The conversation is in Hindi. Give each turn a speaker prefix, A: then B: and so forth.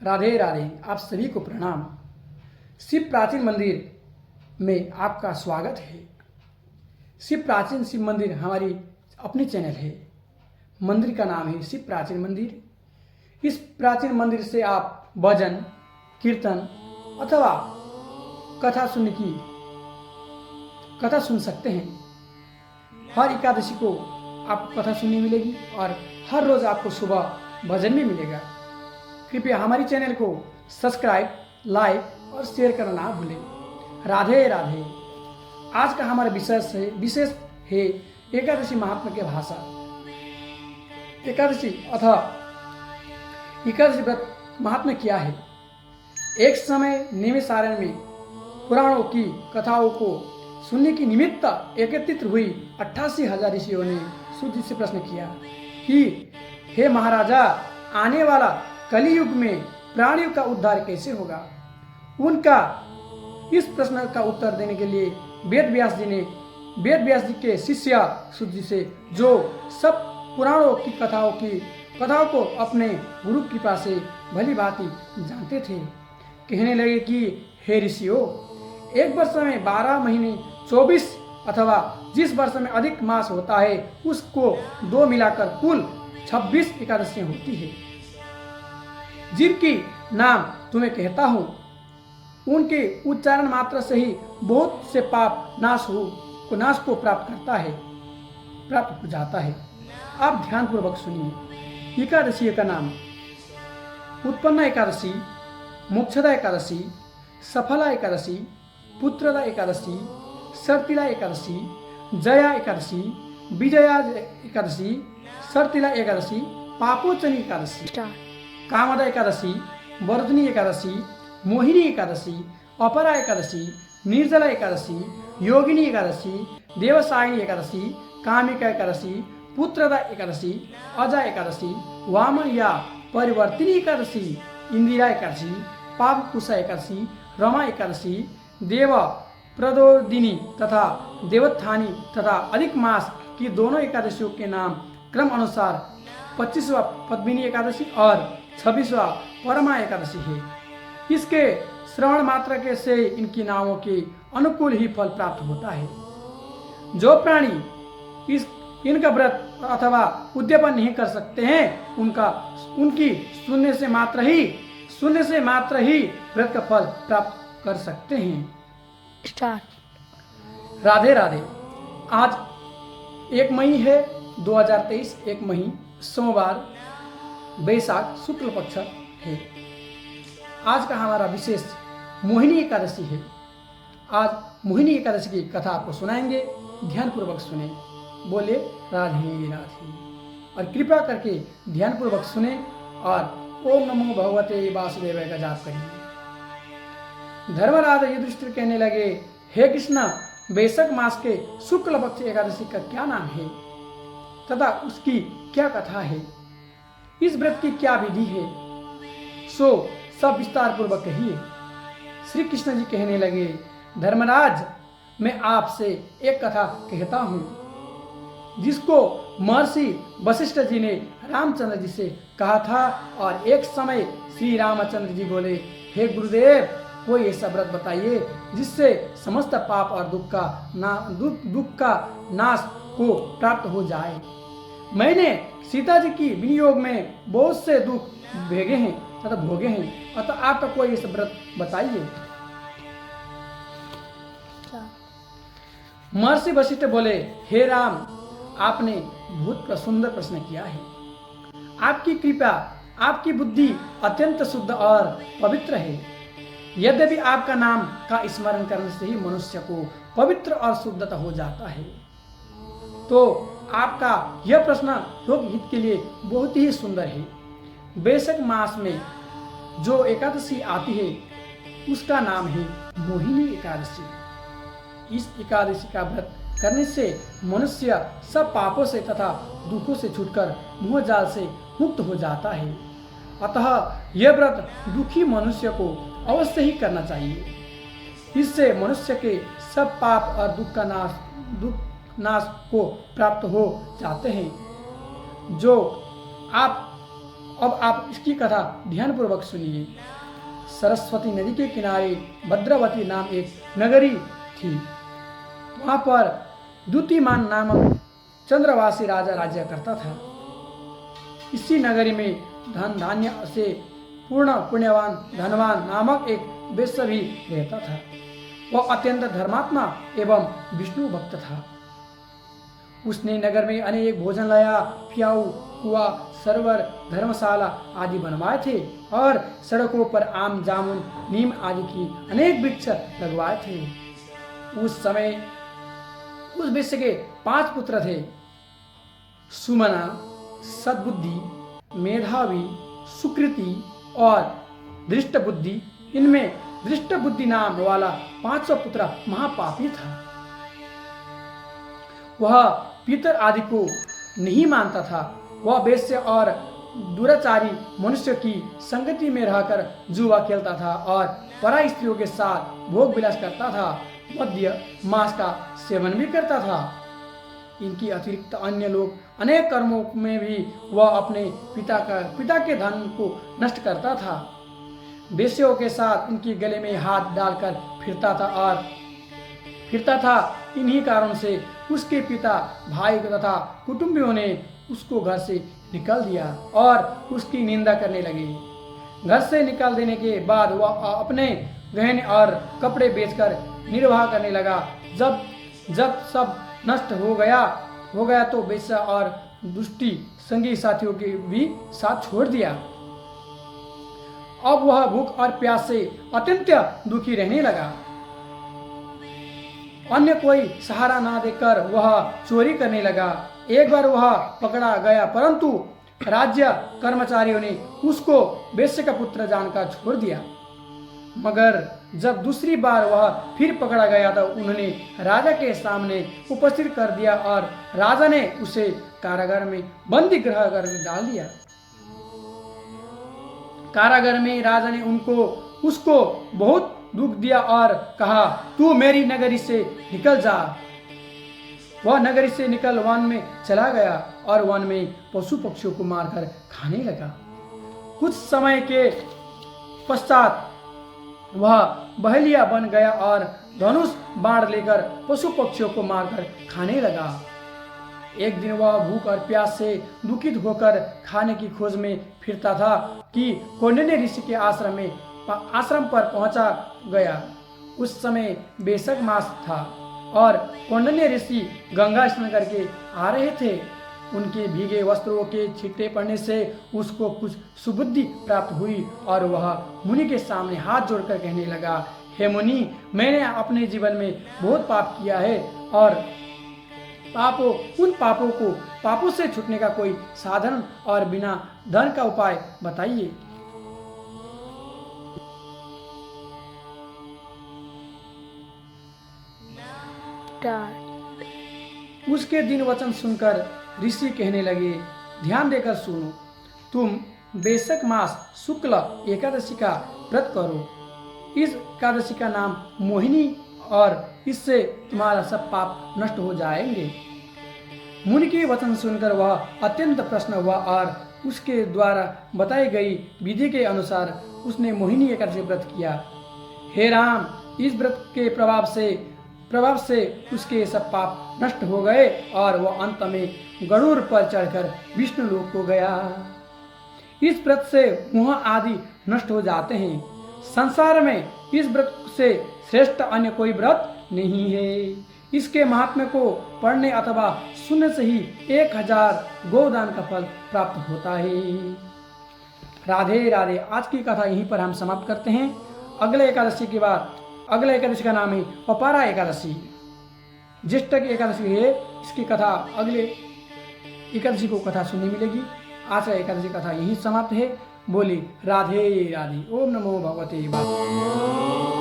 A: राधे राधे। आप सभी को प्रणाम। शिव प्राचीन मंदिर में आपका स्वागत है। शिव प्राचीन शिव मंदिर हमारी अपनी चैनल है। मंदिर का नाम है शिव प्राचीन मंदिर। इस प्राचीन मंदिर से आप भजन, कीर्तन अथवा कथा सुन सकते हैं। हर एकादशी को आपको कथा सुनने मिलेगी और हर रोज आपको सुबह भजन भी मिलेगा। कृपया हमारी चैनल को सब्सक्राइब, लाइक और शेयर करना ना भूलें। राधे राधे। आज का हमारा विशेष है एकादशी महात्मा के भाषा। एकादशी अथवा एकादशी व्रत महात्मा क्या है? एक समय निमिषारण्य में पुराणों की कथाओं को सुनने की निमित्त एकत्रित हुई 88,000 ऋषियों ने सूत जी से प्रश्न किया कि हे महाराजा, आने वाला कलियुग में प्राणियों का उद्धार कैसे होगा? उनका इस प्रश्न का उत्तर देने के लिए वेद व्यास जी के शिष्य सूत जी से, जो सब पुराणों की कथाओं को अपने गुरु कृपा से भली भांति जानते थे, कहने लगे कि हे ऋषियों, एक वर्ष में 12 महीने 24 अथवा जिस वर्ष में अधिक मास होता है उसको 2 मिलाकर कुल 26 एकादशियां होती है। जिनकी नाम तुम्हें कहता हूं, उनके उच्चारण मात्र से ही बहुत से पाप नाश को प्राप्त हो जाता है। आप ध्यान पूर्वक सुनिए। एकादशी का नाम उत्पन्ना एकादशी, मोक्षदा एकादशी, सफला एकादशी, पुत्रदा एकादशी, सर्तिला एकादशी, जया एकादशी, विजया एकादशी, सर्तिला एकादशी, पापोचनी एकादशी, कामदा एकादशी, वर्धनी एकादशी, मोहिनी एकादशी, अपरा एकादशी, निर्जला एकादशी, योगिनी एकादशी, देवसायिनी एकादशी, कामिका एकादशी, पुत्रदा एकादशी, अजा एकादशी, वामन या परिवर्तिनी एकादशी, इंदिरा एकादशी, पापकुशा एकादशी, रमा एकादशी, देव प्रदोदिनी तथा देवोत्थानी तथा अधिक मास की दोनों एकादशियों के नाम क्रम अनुसार 25वां पद्मिनी एकादशी और 26वां परमा एकादशी है। इसके श्रवण मात्र के से इनकी नामों के अनुकूल ही फल प्राप्त होता है। जो प्राणी इनका व्रत अथवा उद्यापन नहीं कर सकते हैं, उनकी सुनने से मात्र ही व्रत का फल प्राप्त कर सकते हैं। राधे राधे। आज 1 मई है 2023, 1 मई सोमवार, बैसाख शुक्ल पक्ष है। आज का हमारा विशेष मोहिनी एकादशी है। आज मोहिनी एकादशी की कथा आपको सुनाएंगे। ध्यान पूर्वक सुने। बोले राधे राधे। और कृपया करके ध्यान पूर्वक सुने और ओम नमो भगवते वासुदेवाय का जाप करिए। धर्मराज युधिष्ठिर कहने लगे, हे कृष्ण, बैसाख मास के शुक्ल पक्ष एकादशी का क्या नाम है तथा उसकी क्या कथा है? इस व्रत की क्या विधि है? सो सब विस्तार पूर्वक कहिए। श्री कृष्ण जी कहने लगे, धर्मराज, मैं आपसे एक कथा कहता हूँ, जिसको महर्षि वशिष्ठ जी ने रामचंद्र जी से कहा था। और एक समय श्री रामचंद्र जी बोले, हे गुरुदेव, कोई ऐसा व्रत बताइए जिससे समस्त पाप और दुख का नाश को प्राप्त हो जाए। मैंने सीता जी की विनियोग में बहुत से दुख भोगे हैं, अतः आपका कोई ऐसा व्रत बताइए। महर्षि वशिष्ठ बोले, हे राम, आपने बहुत सुंदर प्रश्न किया है। आपकी कृपा, आपकी बुद्धि अत्यंत शुद्ध और पवित्र है। यद्यपि आपका नाम का स्मरण करने से ही मनुष्य को पवित्र और शुद्धता हो जाता है, तो आपका यह प्रश्न लोक हित के लिए बहुत ही सुंदर है। बैसाख मास में जो एकादशी आती है उसका नाम है मोहिनी एकादशी। इस एकादशी का व्रत करने से मनुष्य सब पापों से तथा दुखों से छूटकर मोह जाल से मुक्त हो जाता है। अतः यह व्रत दुखी मनुष्य को अवश्य ही करना चाहिए। इससे मनुष्य के सब पाप और दुख नाश को प्राप्त हो जाते हैं। जो आप अब आप इसकी कथा ध्यानपूर्वक सुनिए। सरस्वती नदी के किनारे भद्रवती नाम एक नगरी थी। वहाँ पर द्युतिमान नामक चंद्रवासी राजा राज्य करता था। इसी नगरी में धन धान्य से पूर्ण पुण्यवान धनवान नामक एक वैश्य भी रहता था। वह अत्यंत धर्मात्मा एवं विष्णु भक्त था। उसने नगर में अनेक भोजनालय, प्याऊ, कुआ, सरोवर, धर्मशाला आदि बनवाए थे और सड़कों पर आम, जामुन, नीम आदि की अनेक वृक्ष लगवाए थे। उस समय उस वैश्य के 5 पुत्र थे। सुमना, सद्बुद्धि, मेधावी, सुकृति और दृष्ट बुद्धि। इनमें दृष्ट बुद्धि नाम वाला 500 पुत्र महापापी था। वह पितर आदि को नहीं मानता था। वह वैश्य और दुराचारी मनुष्य की संगति में रहकर जुआ खेलता था और पराई स्त्रियों के साथ भोग विलास करता था। मद्य मांस का सेवन भी करता था। इनकी अतिरिक्त अन्य लोग अनेक कर्मों में भी वह अपने पिता के धन को नष्ट करता था। वेश्यों के साथ उनके गले में हाथ डालकर फिरता था। इन्हीं कारण से उसके पिता, भाई तथा कुटुंबियों ने उसको घर से निकाल दिया और उसकी निंदा करने लगे। घर से निकाल देने के बाद वह अपने गहने और कपड़े बेचकर निर्वाह करने लगा। जब सब नष्ट हो गया तो वेश्या और दुष्टी संगी साथियों के भी साथ छोड़ दिया। अब वह भूख और प्यास से अत्यंत दुखी रहने लगा। अन्य कोई सहारा ना देकर वह चोरी करने लगा। एक बार वह पकड़ा गया, परंतु राज्य कर्मचारियों ने उसको वेश्या का पुत्र जानकर छोड़ दिया। मगर जब दूसरी बार वह फिर पकड़ा गया तो उन्होंने राजा के सामने उपस्थित कर दिया और राजा ने उसे कारागार में बंदी गृह कर डाल दिया। कारागार में राजा ने उसको बहुत दुख दिया और कहा, तू मेरी नगरी से निकल जा। वह नगरी से निकल वन में चला गया और वन में पशु पक्षियों को मारकर खाने लगा। कुछ समय के पश्चात वह बहेलिया बन गया और धनुष बाण लेकर पशु पक्षियों को मारकर खाने लगा। एक दिन वह भूख और प्यास से दुखित होकर खाने की खोज में फिरता था कि कौंडिन्य ऋषि के आश्रम पर पहुंचा गया। उस समय बैसाख मास था और कौंडिन्य ऋषि गंगा स्नान करके आ रहे थे। उनके भीगे वस्त्रों के छींटे पड़ने से उसको कुछ सुबुद्धि प्राप्त हुई और वह मुनि के सामने हाथ जोड़कर कहने लगा, हे मुनि, मैंने अपने जीवन में बहुत पाप किया है और उन पापों से छूटने का कोई साधन और बिना धन का उपाय बताइए। उसके दिन वचन सुनकर ऋषि कहने लगे, ध्यान देकर सुनो, तुम बैसाख मास शुक्ल एकादशी का व्रत करो। इस एकादशी का नाम मोहिनी और इससे तुम्हारा सब पाप नष्ट हो जाएंगे। मुनि के वचन सुनकर वह अत्यंत प्रसन्न हुआ और उसके द्वारा बताई गई विधि के अनुसार उसने मोहिनी एकादशी व्रत किया। हे राम, इस व्रत के प्रभाव से उसके सब पाप नष्ट हो गए और वह अंत में गरुड़ पर चढ़कर विष्णु लोक को गया। इस व्रत से मोह आदि नष्ट हो जाते हैं। संसार में इस व्रत से श्रेष्ठ अन्य कोई व्रत नहीं है। इसके महात्म्य को पढ़ने अथवा सुनने से ही 1000 गोदान का फल प्राप्त होता है। राधे राधे। आज की कथा यहीं पर हम समाप्त करते हैं। अगले एकादशी के बाद अगले एकादशी का नाम है अपारा एकादशी। ज्येष्ठ की एकादशी है। इसकी कथा अगले एकादशी को कथा सुनने मिलेगी। आज का एकादशी कथा यहीं समाप्त है। बोली राधे राधे। ओम नमो भगवते वासुदेवाय।